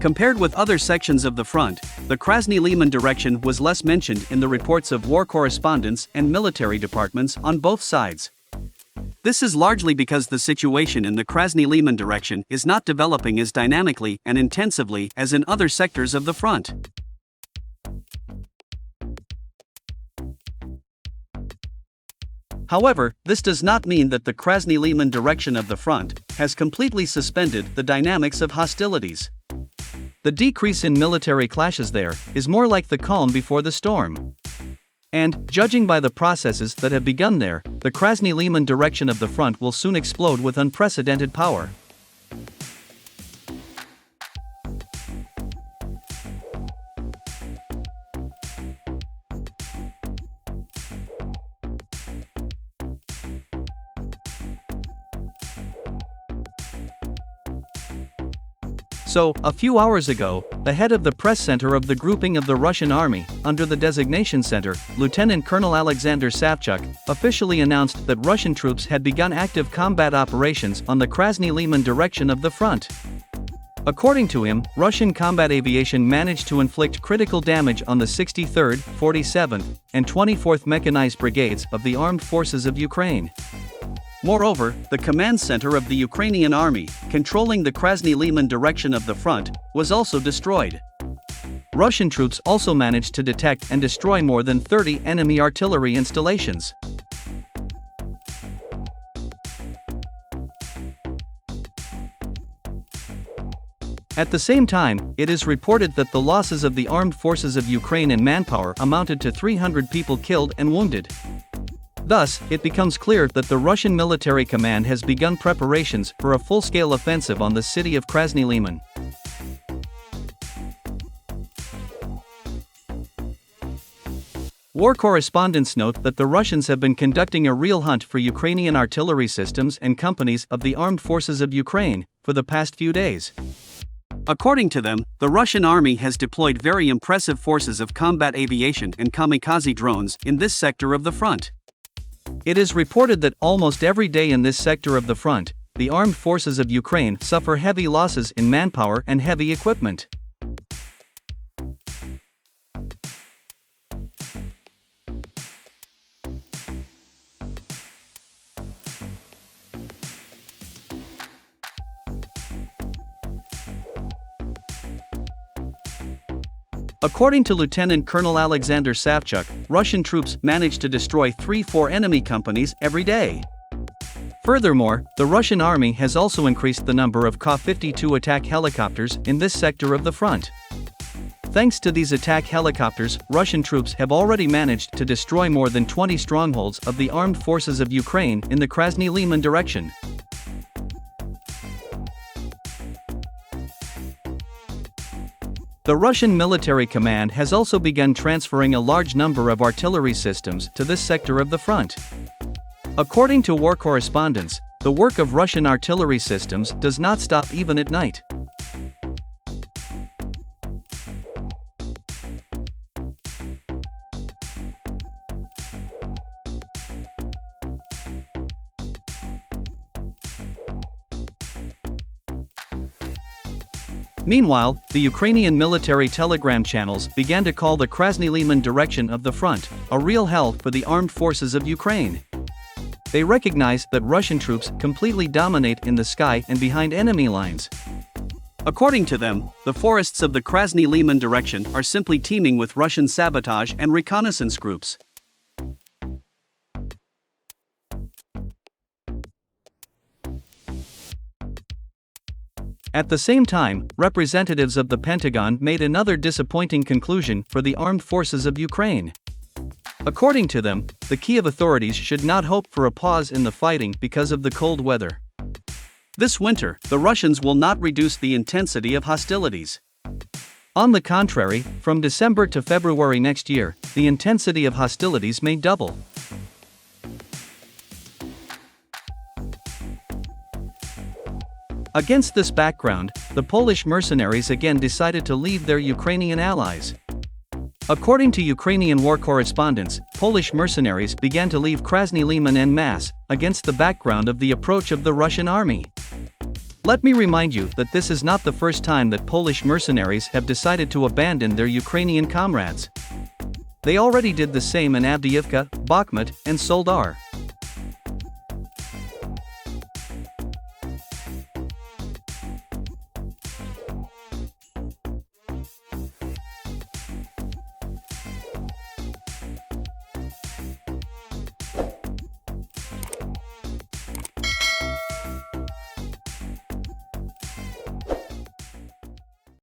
Compared with other sections of the front, the Krasny-Liman direction was less mentioned in the reports of war correspondents and military departments on both sides. This is largely because the situation in the Krasny-Liman direction is not developing as dynamically and intensively as in other sectors of the front. However, this does not mean that the Krasny-Liman direction of the front has completely suspended the dynamics of hostilities. The decrease in military clashes there is more like the calm before the storm. And, judging by the processes that have begun there, the Krasny-Liman direction of the front will soon explode with unprecedented power. So, a few hours ago, the head of the press center of the grouping of the Russian army, under the designation center, Lieutenant Colonel Alexander Savchuk, officially announced that Russian troops had begun active combat operations on the Krasny-Liman direction of the front. According to him, Russian combat aviation managed to inflict critical damage on the 63rd, 47th, and 24th Mechanized Brigades of the Armed Forces of Ukraine. Moreover, the command center of the Ukrainian army, controlling the Krasny-Liman direction of the front, was also destroyed. Russian troops also managed to detect and destroy more than 30 enemy artillery installations. At the same time, it is reported that the losses of the armed forces of Ukraine in manpower amounted to 300 people killed and wounded. Thus, it becomes clear that the Russian military command has begun preparations for a full-scale offensive on the city of Krasny-Liman. War correspondents note that the Russians have been conducting a real hunt for Ukrainian artillery systems and companies of the armed forces of Ukraine for the past few days. According to them, the Russian army has deployed very impressive forces of combat aviation and kamikaze drones in this sector of the front. It is reported that almost every day in this sector of the front, the armed forces of Ukraine suffer heavy losses in manpower and heavy equipment. According to Lieutenant Colonel Alexander Savchuk, Russian troops managed to destroy 3-4 enemy companies every day. Furthermore, the Russian army has also increased the number of Ka-52 attack helicopters in this sector of the front. Thanks to these attack helicopters, Russian troops have already managed to destroy more than 20 strongholds of the armed forces of Ukraine in the Krasny-Liman direction. The Russian military command has also begun transferring a large number of artillery systems to this sector of the front. According to war correspondents, the work of Russian artillery systems does not stop even at night. Meanwhile, the Ukrainian military telegram channels began to call the Krasny-Liman direction of the front a real hell for the armed forces of Ukraine. They recognize that Russian troops completely dominate in the sky and behind enemy lines. According to them, the forests of the Krasny-Liman direction are simply teeming with Russian sabotage and reconnaissance groups. At the same time, representatives of the Pentagon made another disappointing conclusion for the armed forces of Ukraine. According to them, the Kiev authorities should not hope for a pause in the fighting because of the cold weather. This winter, the Russians will not reduce the intensity of hostilities. On the contrary, from December to February next year, the intensity of hostilities may double. Against this background, the Polish mercenaries again decided to leave their Ukrainian allies. According to Ukrainian war correspondents, Polish mercenaries began to leave Krasny-Liman en masse, against the background of the approach of the Russian army. Let me remind you that this is not the first time that Polish mercenaries have decided to abandon their Ukrainian comrades. They already did the same in Avdiivka, Bakhmut, and Soledar.